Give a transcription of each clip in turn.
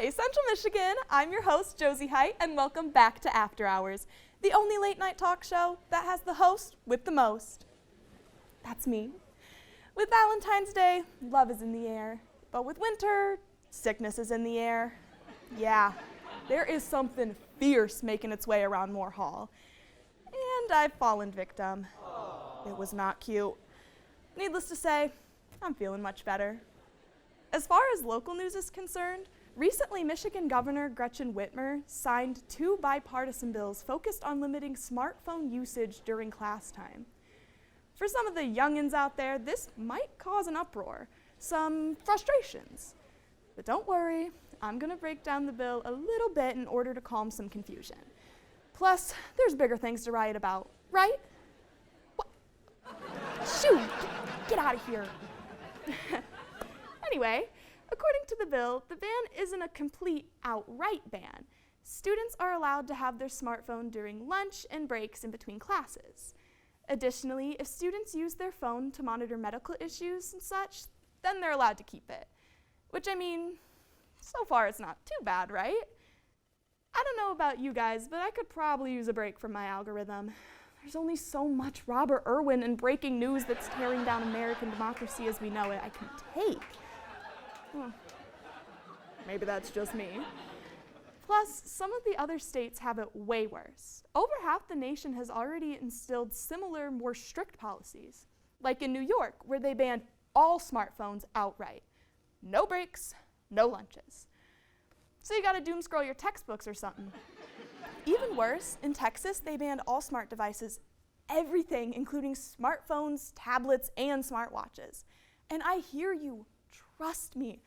Hey Central Michigan, I'm your host Josie Hite, and welcome back to After Hours, the only late night talk show that has the host with the most. That's me. With Valentine's Day, love is in the air, but with winter, sickness is in the air. Yeah, there is something fierce making its way around Moore Hall, and I've fallen victim. It was not cute. Needless to say, I'm feeling much better. As far as local news is concerned, recently Michigan Governor Gretchen Whitmer signed 2 bipartisan bills focused on limiting smartphone usage during class time. For some of the youngins out there, this might cause an uproar, some frustrations. But don't worry, I'm gonna break down the bill a little bit in order to calm some confusion. Plus, there's bigger things to write about, right? What? Shoot, get out of here. Anyway, according to the bill, the ban isn't a complete outright ban. Students are allowed to have their smartphone during lunch and breaks in between classes. Additionally, if students use their phone to monitor medical issues and such, then they're allowed to keep it. Which, I mean, so far it's not too bad, right? I don't know about you guys, but I could probably use a break from my algorithm. There's only so much Robert Irwin and breaking news that's tearing down American democracy as we know it I can take. Well, maybe that's just me. Plus, some of the other states have it way worse. Over half the nation has already instilled similar, more strict policies. Like in New York, where they banned all smartphones outright. No breaks, no lunches. So you gotta doom scroll your textbooks or something. Even worse, in Texas, they banned all smart devices, everything, including smartphones, tablets, and smartwatches. And I hear you. Trust me,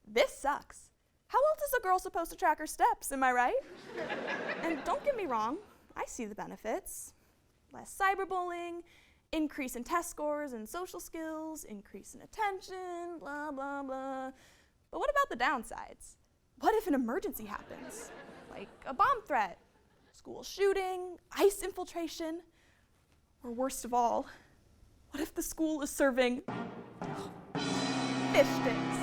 this sucks. How else is a girl supposed to track her steps, am I right? And don't get me wrong, I see the benefits. Less cyberbullying, increase in test scores and social skills, increase in attention, blah, blah, blah. But what about the downsides? What if an emergency happens? Like a bomb threat, school shooting, ICE infiltration, or worst of all, what if the school is serving fish sticks?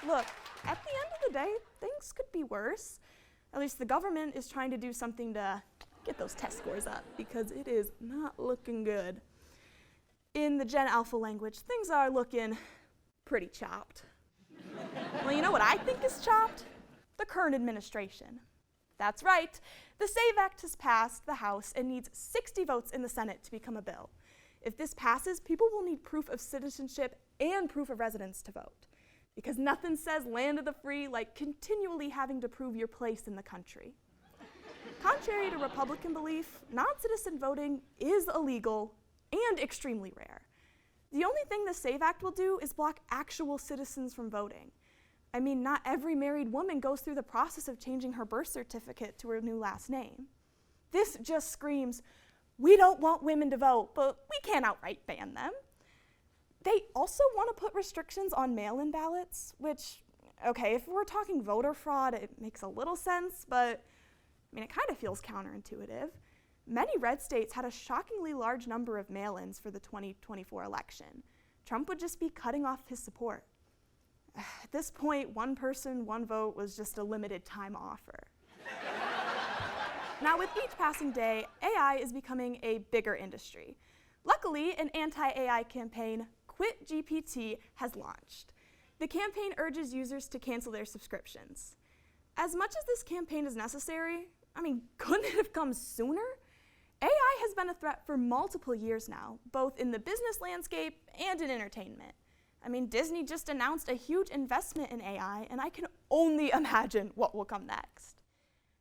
Look, at the end of the day, things could be worse. At least the government is trying to do something to get those test scores up, because it is not looking good. In the Gen Alpha language, things are looking pretty chopped. Well, you know what I think is chopped? The current administration. That's right, the SAVE Act has passed the House and needs 60 votes in the Senate to become a bill. If this passes, people will need proof of citizenship and proof of residence to vote. Because nothing says land of the free like continually having to prove your place in the country. Contrary to Republican belief, non-citizen voting is illegal and extremely rare. The only thing the SAVE Act will do is block actual citizens from voting. I mean, not every married woman goes through the process of changing her birth certificate to her new last name. This just screams, we don't want women to vote, but we can't outright ban them. They also want to put restrictions on mail-in ballots, which, okay, if we're talking voter fraud, it makes a little sense, but I mean, it kind of feels counterintuitive. Many red states had a shockingly large number of mail-ins for the 2024 election. Trump would just be cutting off his support. At this point, one person, one vote was just a limited time offer. Now, with each passing day, AI is becoming a bigger industry. Luckily, an anti-AI campaign, Quit GPT, has launched. The campaign urges users to cancel their subscriptions. As much as this campaign is necessary, I mean, couldn't it have come sooner? AI has been a threat for multiple years now, both in the business landscape and in entertainment. I mean, Disney just announced a huge investment in AI, and I can only imagine what will come next.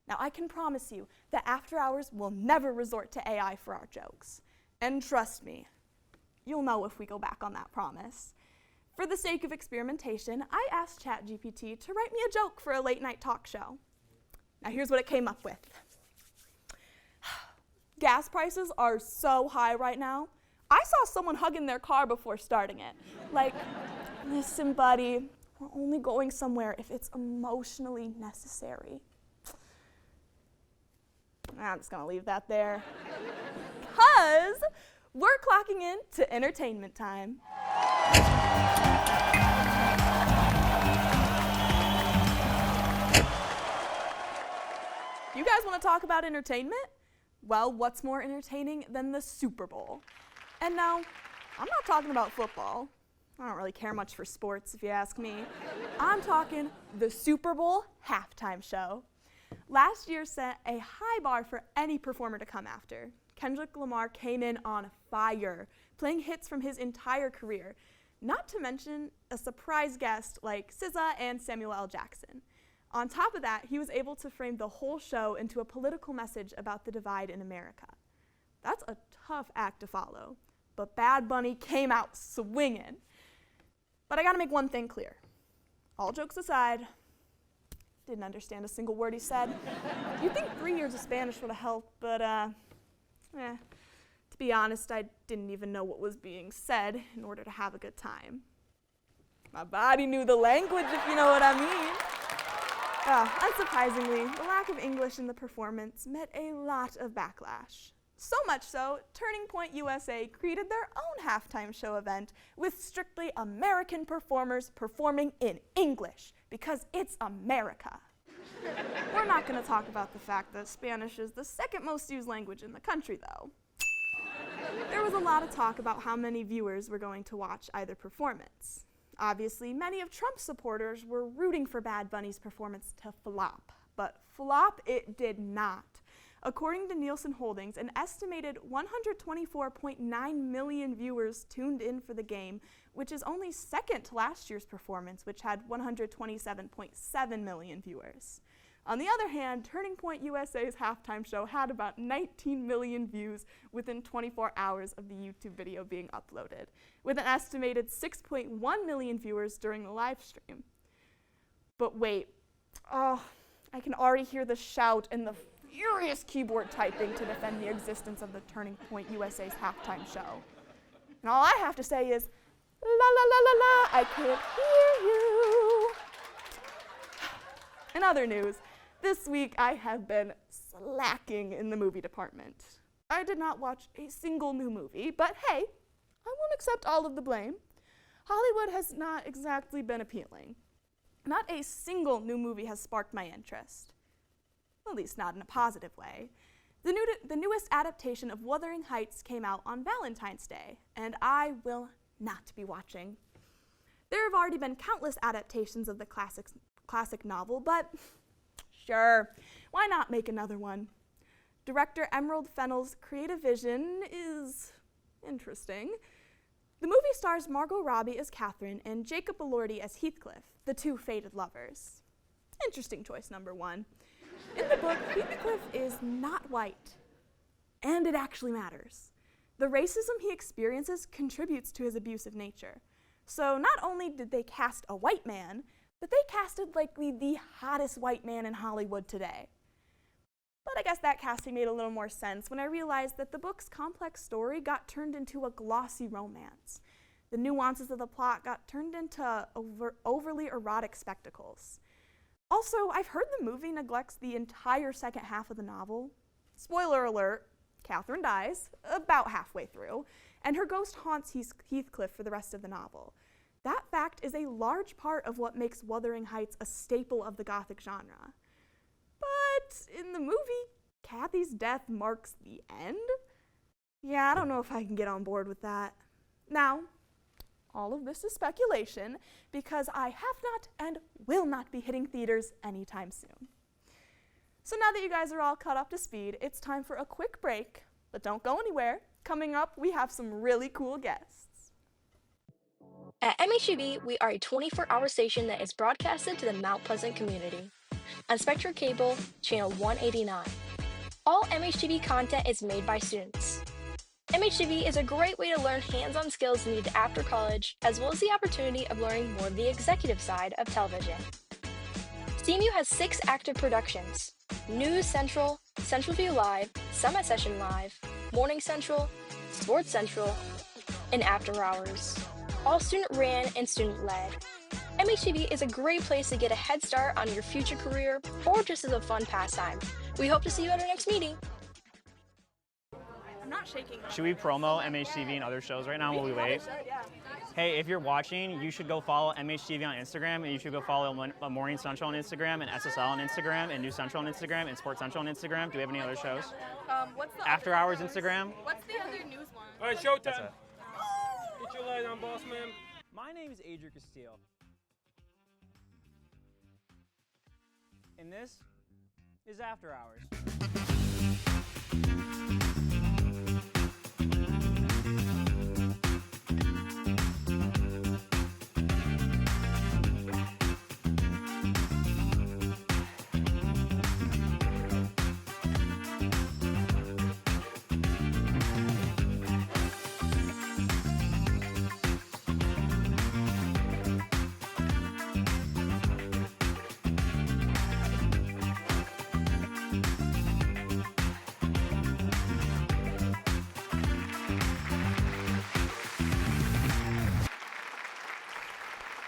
Now, I can promise you that After Hours will never resort to AI for our jokes. And trust me, you'll know if we go back on that promise. For the sake of experimentation, I asked ChatGPT to write me a joke for a late night talk show. Now here's what it came up with. Gas prices are so high right now. I saw someone hugging their car before starting it. Like, listen, buddy, we're only going somewhere if it's emotionally necessary. I'm just gonna leave that there. Because we're clocking in to entertainment time. You guys want to talk about entertainment? Well, what's more entertaining than the Super Bowl? And now, I'm not talking about football. I don't really care much for sports, if you ask me. I'm talking the Super Bowl halftime show. Last year set a high bar for any performer to come after. Kendrick Lamar came in on fire, playing hits from his entire career, not to mention a surprise guest like SZA and Samuel L. Jackson. On top of that, he was able to frame the whole show into a political message about the divide in America. That's a tough act to follow, but Bad Bunny came out swinging. But I gotta make one thing clear. All jokes aside, didn't understand a single word he said. You'd think 3 years of Spanish would have helped, but to be honest, I didn't even know what was being said in order to have a good time. My body knew the language, if you know what I mean. Unsurprisingly, the lack of English in the performance met a lot of backlash. So much so, Turning Point USA created their own halftime show event with strictly American performers performing in English, because it's America. We're not going to talk about the fact that Spanish is the second most used language in the country, though. There was a lot of talk about how many viewers were going to watch either performance. Obviously, many of Trump's supporters were rooting for Bad Bunny's performance to flop, but flop it did not. According to Nielsen Holdings, an estimated 124.9 million viewers tuned in for the game, which is only second to last year's performance, which had 127.7 million viewers. On the other hand, Turning Point USA's halftime show had about 19 million views within 24 hours of the YouTube video being uploaded, with an estimated 6.1 million viewers during the live stream. But wait, I can already hear the shout and the furious keyboard typing to defend the existence of the Turning Point USA's halftime show. And all I have to say is, la la la la la, I can't hear you. In other news, this week I have been slacking in the movie department. I did not watch a single new movie, but hey, I won't accept all of the blame. Hollywood has not exactly been appealing. Not a single new movie has sparked my interest. At least not in a positive way. The newest adaptation of Wuthering Heights came out on Valentine's Day, and I will not be watching. There have already been countless adaptations of the classic novel, but sure, why not make another one? Director Emerald Fennell's creative vision is interesting. The movie stars Margot Robbie as Catherine and Jacob Elordi as Heathcliff, the two fated lovers. Interesting choice number one. In the book, Heathcliff is not white, and it actually matters. The racism he experiences contributes to his abusive nature. So not only did they cast a white man, but they casted likely the hottest white man in Hollywood today. But I guess that casting made a little more sense when I realized that the book's complex story got turned into a glossy romance. The nuances of the plot got turned into overly erotic spectacles. Also, I've heard the movie neglects the entire second half of the novel. Spoiler alert, Catherine dies about halfway through, and her ghost haunts Heathcliff for the rest of the novel. That fact is a large part of what makes Wuthering Heights a staple of the Gothic genre. But in the movie, Kathy's death marks the end? Yeah, I don't know if I can get on board with that. Now, all of this is speculation because I have not and will not be hitting theaters anytime soon. So now that you guys are all caught up to speed, it's time for a quick break, but don't go anywhere. Coming up, we have some really cool guests. At MHUB, we are a 24-hour station that is broadcasted to the Mount Pleasant community. On Spectra Cable, channel 189. All MHTV content is made by students. MHTV is a great way to learn hands-on skills needed after college, as well as the opportunity of learning more of the executive side of television. CMU has 6 active productions: News Central, Central View Live, Summit Session Live, Morning Central, Sports Central, and After Hours. All student-ran and student-led. MHTV is a great place to get a head start on your future career or just as a fun pastime. We hope to see you at our next meeting. I'm not shaking. Should we promo MHTV and other shows right now while we wait? Yeah. Hey, if you're watching, you should go follow MHTV on Instagram, and you should go follow Morning Central on Instagram, and SSL on Instagram, and News Central on Instagram, and Sports Central on Instagram. Do we have any other shows? What's the After other Hours news? Instagram? What's the other news one? All right, showtime. That's it. Get your light on, boss man. My name is Adrian Castillo. And this is After Hours.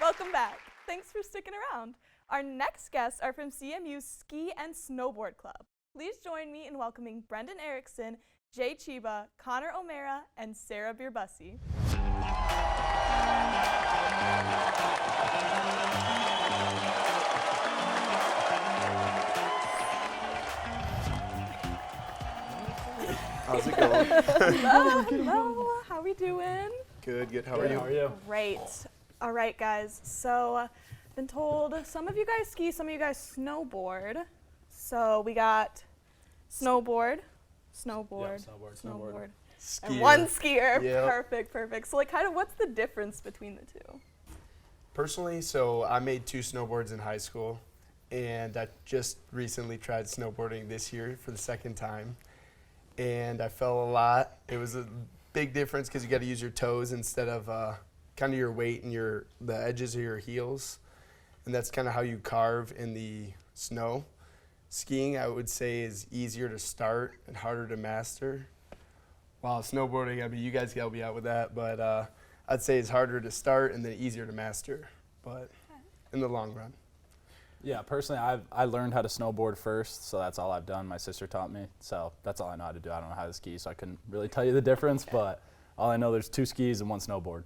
Welcome back. Thanks for sticking around. Our next guests are from CMU Ski and Snowboard Club. Please join me in welcoming Brendan Erickson, Jay Chiba, Connor O'Mara, and Sarah Birbussi. How's it going? Hello, how we doing? Good. How are you? Great. All right, guys. So, I've been told some of you guys ski, some of you guys snowboard. So we got snowboard. And Skier. one skier. Yep. Perfect. So, like, kind of, what's the difference between the two? Personally, so I made 2 snowboards in high school, and I just recently tried snowboarding this year for the second time, and I fell a lot. It was a big difference because you got to use your toes instead of kind of your weight and the edges of your heels, and that's kind of how you carve in the snow. Skiing, I would say, is easier to start and harder to master. While snowboarding, I mean, you guys got me out with that, but I'd say it's harder to start and then easier to master, but in the long run. Yeah, personally, I learned how to snowboard first, so that's all I've done. My sister taught me, so that's all I know how to do. I don't know how to ski, so I couldn't really tell you the difference, but all I know, there's 2 skis and 1 snowboard.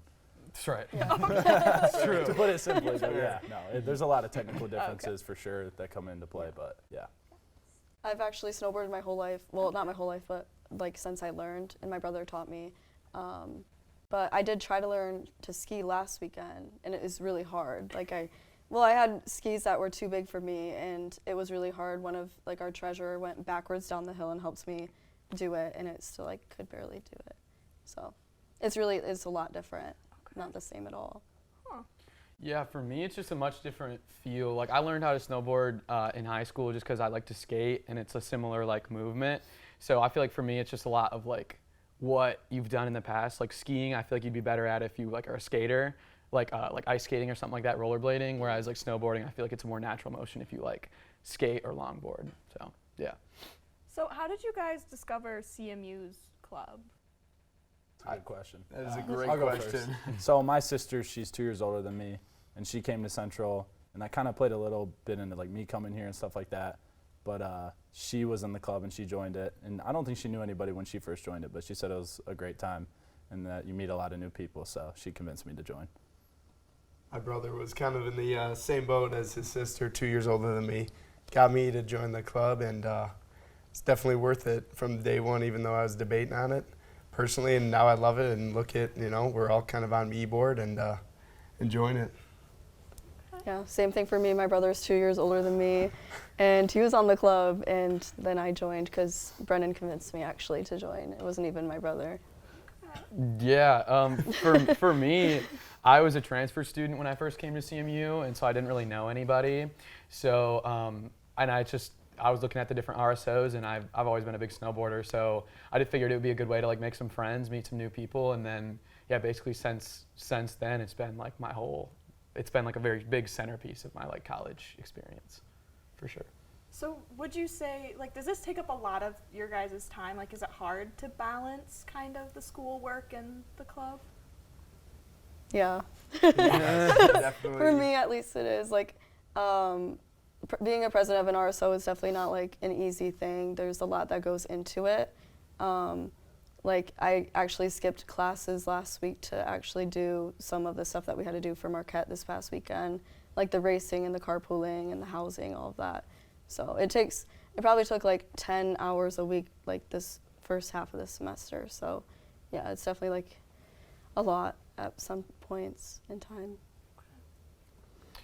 That's right. That's true. To put it simply, but yeah, no, there's a lot of technical differences for sure that come into play, but yeah. I've actually snowboarded my whole life. Well, not my whole life, but like since I learned, and my brother taught me. But I did try to learn to ski last weekend, and it was really hard. I had skis that were too big for me, and it was really hard. One of our treasurer went backwards down the hill and helped me do it, and it still could barely do it. So it's a lot different. Not the same at all. Yeah, for me, it's just a much different feel. I learned how to snowboard in high school just because I like to skate, and it's a similar movement. So I feel for me, it's just a lot of what you've done in the past. Skiing, I feel you'd be better at if you are a skater, like ice skating or something like that, rollerblading. Whereas snowboarding, I feel it's a more natural motion if you skate or longboard. So yeah. So how did you guys discover CMU's club? That's a good question. That is a great I'll go question. first. So my sister, she's 2 years older than me, and she came to Central, and I kind of played a little bit into me coming here and stuff like that. But she was in the club and she joined it, and I don't think she knew anybody when she first joined it, but she said it was a great time and that you meet a lot of new people, so she convinced me to join. My brother was kind of in the same boat as his sister, 2 years older than me. Got me to join the club, and it's definitely worth it from day one, even though I was debating on it personally, and now I love it, and look at, we're all kind of on e-board and enjoying it. Yeah, same thing for me. My brother's 2 years older than me, and he was on the club, and then I joined because Brendan convinced me actually to join. It wasn't even my brother. Yeah, for me, I was a transfer student when I first came to CMU, and so I didn't really know anybody. So, and I was looking at the different RSOs, and I've always been a big snowboarder, so I just figured it would be a good way to make some friends, meet some new people, and then yeah, basically since then it's been it's been a very big centerpiece of my college experience, for sure. So would you say, does this take up a lot of your guys' time? Is it hard to balance kind of the schoolwork and the club? Yeah. Definitely. For me, at least, it is. Being a president of an RSO is definitely not an easy thing. There's a lot that goes into it. like I actually skipped classes last week to actually do some of the stuff that we had to do for Marquette this past weekend, like the racing and the carpooling and the housing, all of that. So it probably took like 10 hours a week, like this first half of the semester. So yeah, it's definitely like a lot at some points in time.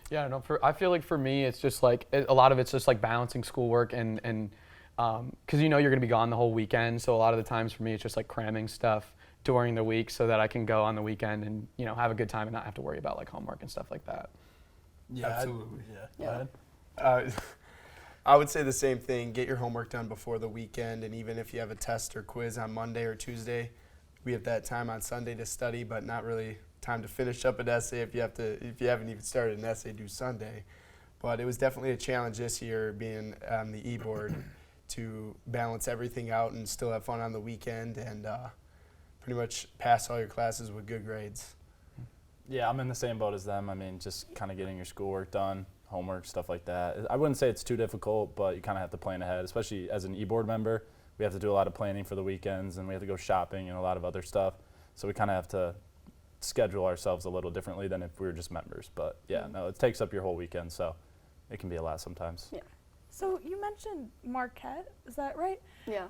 Yeah, no. I feel like for me, it's just like a lot of it's just like balancing schoolwork and because you're going to be gone the whole weekend. So a lot of the times for me, it's just like cramming stuff during the week so that I can go on the weekend and have a good time and not have to worry about like homework and stuff like that. Yeah, Absolutely. Go Yeah. ahead. I would say the same thing. Get your homework done before the weekend, and even if you have a test or quiz on Monday or Tuesday, we have that time on Sunday to study, but not really time to finish up an essay if you haven't even started an essay due Sunday. But it was definitely a challenge this year being on the e-board to balance everything out and still have fun on the weekend and pretty much pass all your classes with good grades. Yeah, I'm in the same boat as them. I mean, just kind of getting your schoolwork done, homework, stuff like that. I wouldn't say it's too difficult, but you kind of have to plan ahead, especially as an e-board member. We have to do a lot of planning for the weekends, and we have to go shopping and a lot of other stuff. So we kind of have to schedule ourselves a little differently than if we were just members. But yeah, no, it takes up your whole weekend, so it can be a lot sometimes. Yeah. So you mentioned Marquette, is that right? Yeah.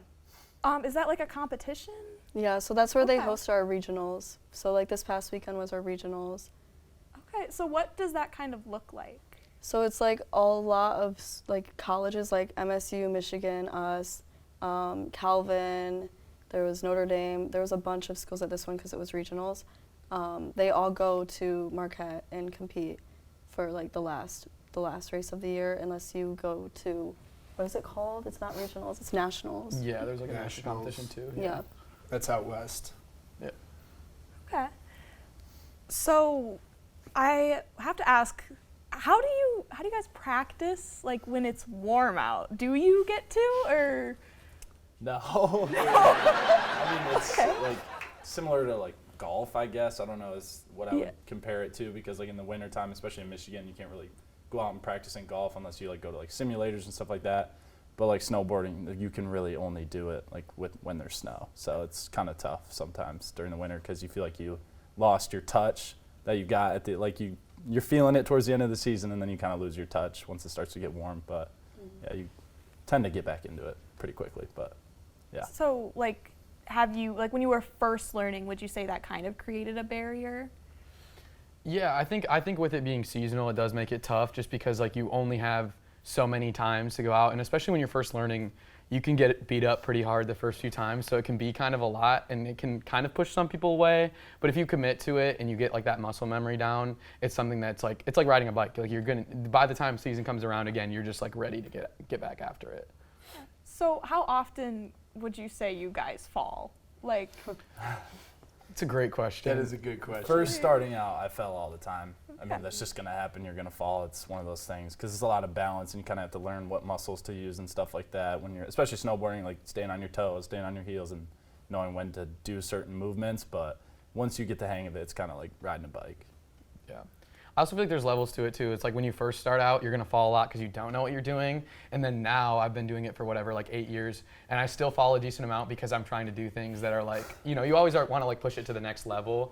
Is that like a competition? Yeah, so that's where they Okay. host our regionals. So like this past weekend was our regionals. Okay, so what does that kind of look like? So it's like a lot of like colleges like MSU, Michigan, us, Calvin, there was Notre Dame, there was a bunch of schools at this one because it was regionals. They all go to Marquette and compete for like the last race of the year, unless you go to, what is it called? It's not regionals, it's nationals. Yeah, there's like a national Nationals. competition too. Yeah. That's out west. Okay. So I have to ask, how do you guys practice like when it's warm out? Do you get to or? No. I mean, it's like similar to like golf, I guess. I don't know is what I Yeah. would compare it to, because like in the wintertime, especially in Michigan, you can't really go out and practice in golf unless you like go to like simulators and stuff like that. But like snowboarding, you can really only do it like when there's snow. So it's kind of tough sometimes during the winter because you feel like you lost your touch that you got at the you're feeling it towards the end of the season, and then you kind of lose your touch once it starts to get warm. But yeah, you tend to get back into it pretty quickly. But yeah. So like, have you like when you were first learning, would you say that kind of created a barrier? Yeah, I think with it being seasonal, it does make it tough just because like you only have so many times to go out, and especially when you're first learning, you can get beat up pretty hard the first few times, so it can be kind of a lot and it can kind of push some people away. But if you commit to it and you get like that muscle memory down, it's something that's like, it's like riding a bike. Like you're gonna, by the time season comes around again, you're just like ready to get back after it. So how often would you say you guys fall? Like, It's a great question. That is a good question. First starting out, I fell all the time. I mean, that's just going to happen. You're going to fall. It's one of those things because it's a lot of balance, and you kind of have to learn what muscles to use and stuff like that when you're, especially snowboarding, like staying on your toes, staying on your heels, and knowing when to do certain movements. But once you get the hang of it, it's kind of like riding a bike. Yeah. I also feel like there's levels to it too. It's like when you first start out, you're gonna fall a lot because you don't know what you're doing. And then now I've been doing it for whatever, like 8 years, and I still fall a decent amount because I'm trying to do things that are like, you always want to like push it to the next level.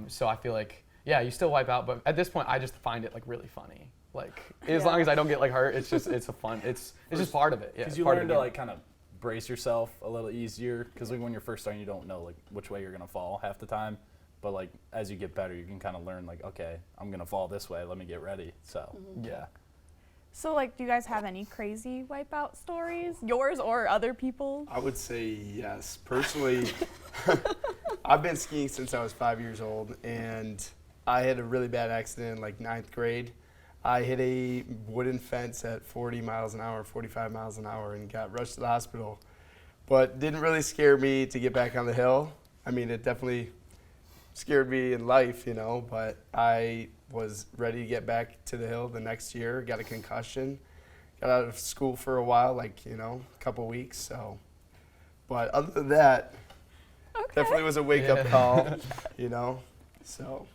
So I feel like, yeah, you still wipe out, but at this point, I just find it like really funny. Like as long as I don't get like hurt, it's a fun. It's just part of it. Yeah. Because you learn to like kind of brace yourself a little easier. Because like when you're first starting, you don't know like which way you're gonna fall half the time. But like as you get better, you can kind of learn like, okay, I'm gonna fall this way. Let me get ready. So yeah. so like, do you guys have any crazy wipeout stories, yours or other people's? I would say yes. Personally, I've been skiing since I was 5 years old, and I had a really bad accident in like 9th grade. I hit a wooden fence at 40 miles an hour, 45 miles an hour, and got rushed to the hospital. But didn't really scare me to get back on the hill. I mean, it definitely scared me in life, but I was ready to get back to the hill the next year, got a concussion, got out of school for a while, like, a couple weeks, so. But other than that, definitely was a wake-up call, so.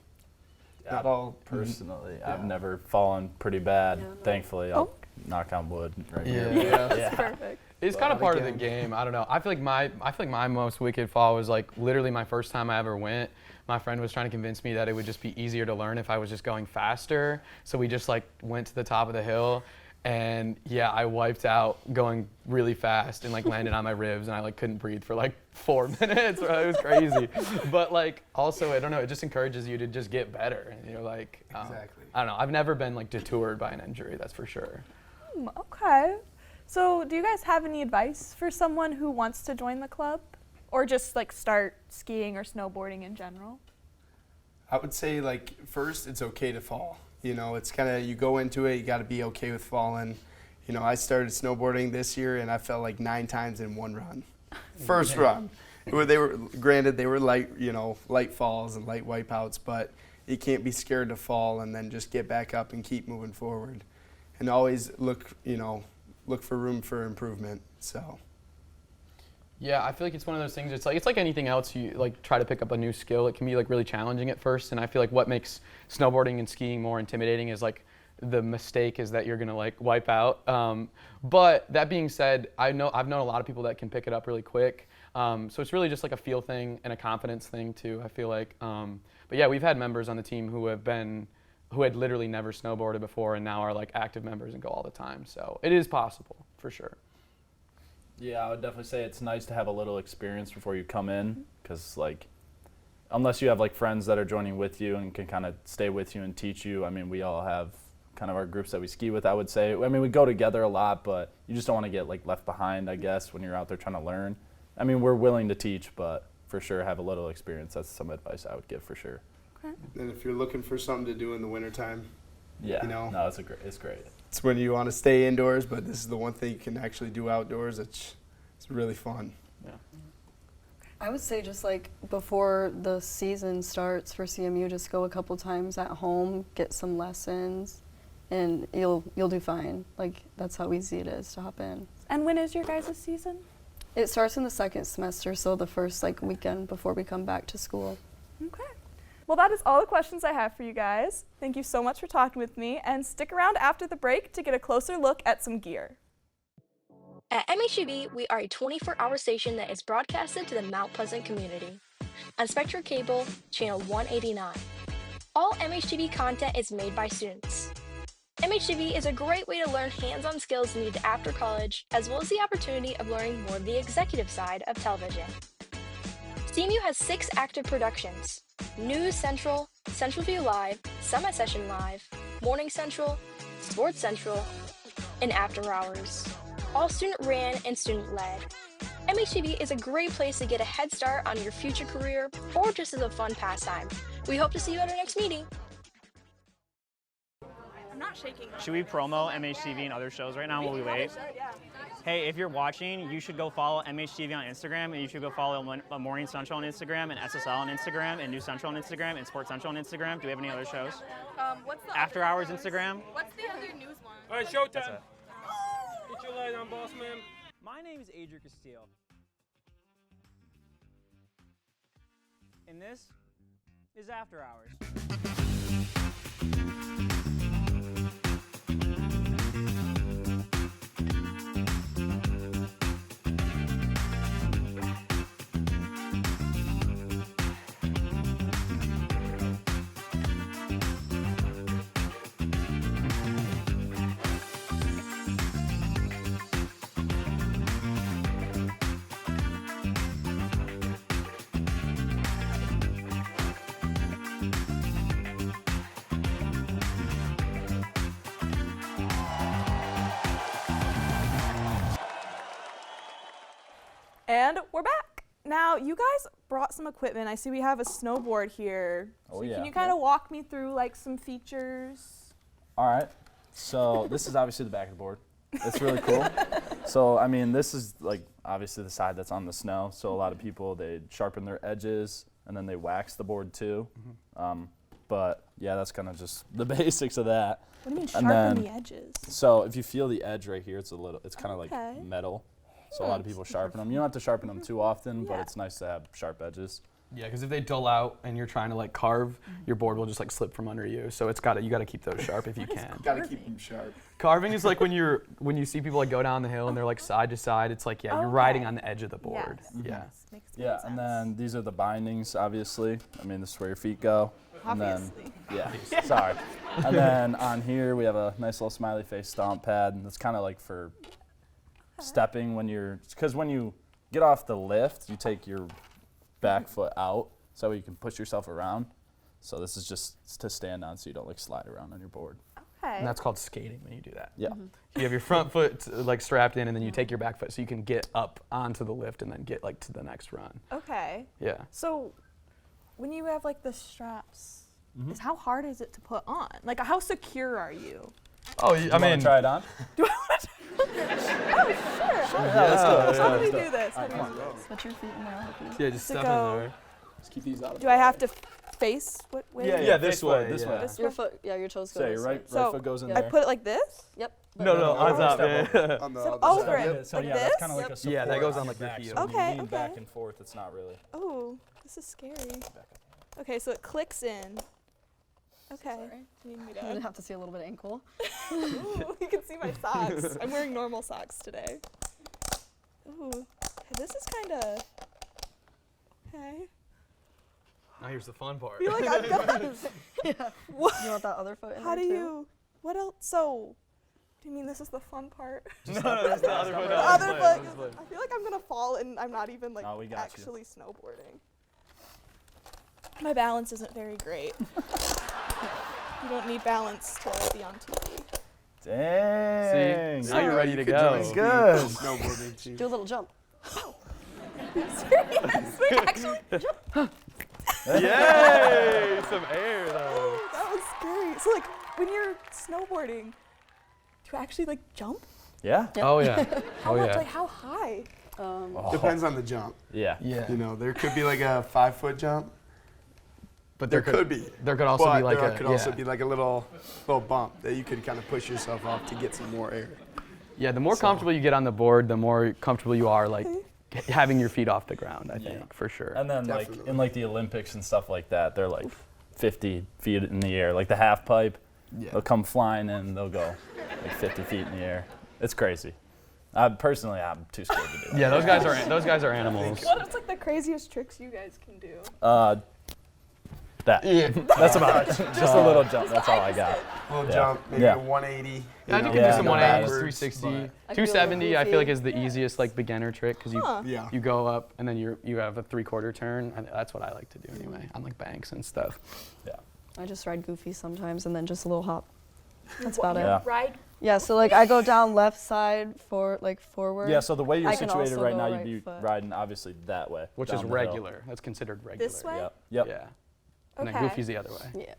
Yeah, Not all personally, Yeah. I've never fallen pretty bad. Yeah, no. Thankfully, I'll knock on wood right Yeah. here. That's perfect. It's kind of part of the game. I don't know. I feel like my most wicked fall was like literally my first time I ever went. My friend was trying to convince me that it would just be easier to learn if I was just going faster. So we just like went to the top of the hill, and yeah, I wiped out going really fast and like landed on my ribs, and I like couldn't breathe for like 4 minutes. It was crazy. But like also, I don't know, it just encourages you to just get better. And you're like, Exactly. I don't know. I've never been like detoured by an injury, that's for sure. Okay. So do you guys have any advice for someone who wants to join the club or just like start skiing or snowboarding in general? I would say like first it's okay to fall. You know, it's kind of, you go into it, you got to be okay with falling. You know, I started snowboarding this year and I fell like 9 times in one run. First run. They were granted they were light, you know, light falls and light wipeouts, but you can't be scared to fall and then just get back up and keep moving forward. And always look for room for improvement. So Yeah, I feel like it's one of those things. It's like anything else. You like try to pick up a new skill. It can be like really challenging at first, and I feel like what makes snowboarding and skiing more intimidating is like the mistake is that you're gonna like wipe out. But that being said, I've known a lot of people that can pick it up really quick. So it's really just like a feel thing and a confidence thing too. I feel like. But yeah, we've had members on the team who had literally never snowboarded before and now are like active members and go all the time. So it is possible for sure. Yeah, I would definitely say it's nice to have a little experience before you come in, because like unless you have like friends that are joining with you and can kind of stay with you and teach you. I mean, we all have kind of our groups that we ski with, I would say. I mean, we go together a lot, but you just don't want to get like left behind, I guess, when you're out there trying to learn. I mean, we're willing to teach, but for sure have a little experience. That's some advice I would give for sure. and if you're looking for something to do in the wintertime, Yeah, you know, no, it's great. it's when you want to stay indoors, but this is the one thing you can actually do outdoors. It's really fun. I would say just like before the season starts for CMU, just go a couple times at home, get some lessons, and you'll do fine. Like that's how easy it is to hop in. And when is your guys' season? It starts in the second semester, so the first like weekend before we come back to school. Okay. Well, that is all the questions I have for you guys. Thank you so much for talking with me, and stick around after the break to get a closer look at some gear. At MHUB, we are a 24-hour station that is broadcasted to the Mount Pleasant community on Spectra Cable, channel 189. All MHUB content is made by students. MHUB is a great way to learn hands-on skills needed after college, as well as the opportunity of learning more of the executive side of television. CMU has 6 active productions: News Central, Central View Live, Summit Session Live, Morning Central, Sports Central, and After Hours. All student-ran and student-led. MHUB is a great place to get a head start on your future career or just as a fun pastime. We hope to see you at our next meeting. I'm not shaking. Should we promo MHTV and other shows right now while we wait? Hey, if you're watching, you should go follow MHTV on Instagram, and you should go follow Morning Central on Instagram, and SSL on Instagram, and News Central on Instagram, and Sports Central on Instagram. Do we have any other shows? What's the After Hours Instagram. What's the other news one? All right, showtime. Get your light on, boss man. My name is Adrian Castillo. And this is After Hours. And we're back. Now, you guys brought some equipment. I see we have a snowboard here. Oh, So yeah. Can you kind of walk me through like some features? All right. So this is obviously the back of the board. It's really cool. So, I mean, this is like obviously the side that's on the snow. So a lot of people, they sharpen their edges and then they wax the board too. But yeah, that's kind of just the basics of that. What do you mean And sharpen then- the edges? So if you feel the edge right here, it's kind of Okay. like metal. So a lot of people sharpen them. You don't have to sharpen them too often, but Yeah. it's nice to have sharp edges. Yeah, because if they dull out and you're trying to like carve, your board will just like slip from under you. So you gotta keep those sharp if you can. Gotta keep them sharp. Carving is like when you see people like go down the hill and they're like side to side. It's like you're riding on the edge of the board. Yes. Yeah. Makes Yeah, sense. and then these are the bindings, obviously. I mean, this is where your feet go. Obviously. And then, yeah, sorry. And then on here we have a nice little smiley face stomp pad, and that's kind of like for stepping because when you get off the lift, you take your back foot out so you can push yourself around. So this is just to stand on so you don't like slide around on your board. Okay. And that's called skating when you do that. Yeah. You have your front foot like strapped in, and then you take your back foot so you can get up onto the lift and then get like to the next run. Okay. Yeah. So when you have like the straps, how hard is it to put on? Like how secure are you? Oh, I mean, try it on. Do I want to? Oh, sure. How do we do this? How do we do this? Put your feet in there. I'll help you. Yeah, just To step go- in there. Just keep these out. Do I have to face what way? Yeah, this way. This way. This Your way? foot, your toes go So this your way. right So, foot goes in I there. put it like this? Yep. No, on top. Yeah. On the So other over side. it. So like yeah, this? that's kind of like a support. Yeah, that goes on your like your back. heel. So when Okay, you lean back okay. and forth, it's not really. Oh, this is scary. Okay, so it clicks in. Okay. Sorry. Do you need me You're gonna to? have to see a little bit of ankle. Ooh, you can see my socks. I'm wearing normal socks today. Ooh, okay, this is kind of. Okay. Now here's the fun part. I feel like I'm done. Yeah. What? You want that other foot in How there do too? you? What else? So, do you mean this is the fun part? No, that's the other foot. The other foot. I feel like I'm gonna fall and I'm not even like No, we got you. actually snowboarding. My balance isn't very great. You don't need balance to be on TV. Dang. See, now you're ready to You could go. join the Good. snowboarding team. Do a little jump. Serious? Wait, actually, Yay! Some air though. that was scary. So like, when you're snowboarding, do you actually like jump? Yeah. Oh yeah. How Oh much? yeah. Like how high? Depends on the jump. Yeah. Yeah. You know, there could be like a 5-foot jump. But There could be. There could also But be like there a could also be like a little bump that you could kind of push yourself off to get some more air. Yeah, the more comfortable you get on the board, the more comfortable you are like having your feet off the ground, I think, for sure. And then like Definitely. in like the Olympics and stuff like that, they're like 50 feet in the air, like the half pipe. Yeah. They'll come flying in, they'll go like 50 feet in the air. It's crazy. Personally, I'm too scared to do that. Yeah, those guys are animals. What is like the craziest tricks you guys can do? That. Yeah. That's about it. Just a little jump. That's all I got. Little Yeah. jump, maybe Yeah. a 180. Yeah, I think Yeah, you can do some not 180s, bad. 360, I can do a 270. I feel like goofy. is the easiest like beginner trick because you Huh. Yeah. you go up and then you have a 3/4 turn. And that's what I like to do anyway on like banks and stuff. Yeah. I just ride goofy sometimes and then just a little hop. That's about Yeah. it. Ride. Yeah, so like I go down left side forward. Yeah, so the way you're I can situated also right go now, right you'd be foot. riding obviously that way. Which down is the hill. regular. That's considered regular. This way? Yep. Yep. Yeah. And then Okay. Goofy's the other way. Yeah.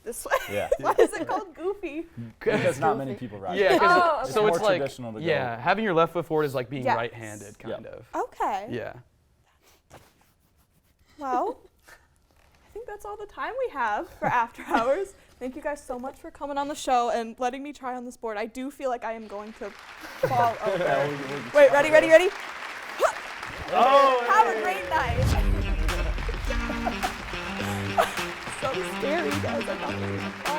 This way. Yeah. Why is it called goofy? Because not many people ride. Yeah, 'cause Oh, okay. It's so more it's like traditional to go. yeah, having your left foot forward is like being Yes. right-handed kind of. Okay. Yeah. Well, I think that's all the time we have for After Hours. Thank you guys so much for coming on the show and letting me try on this board. I do feel like I am going to fall over. Wait, ready? Oh, Have a great night. So scary, guys. I thought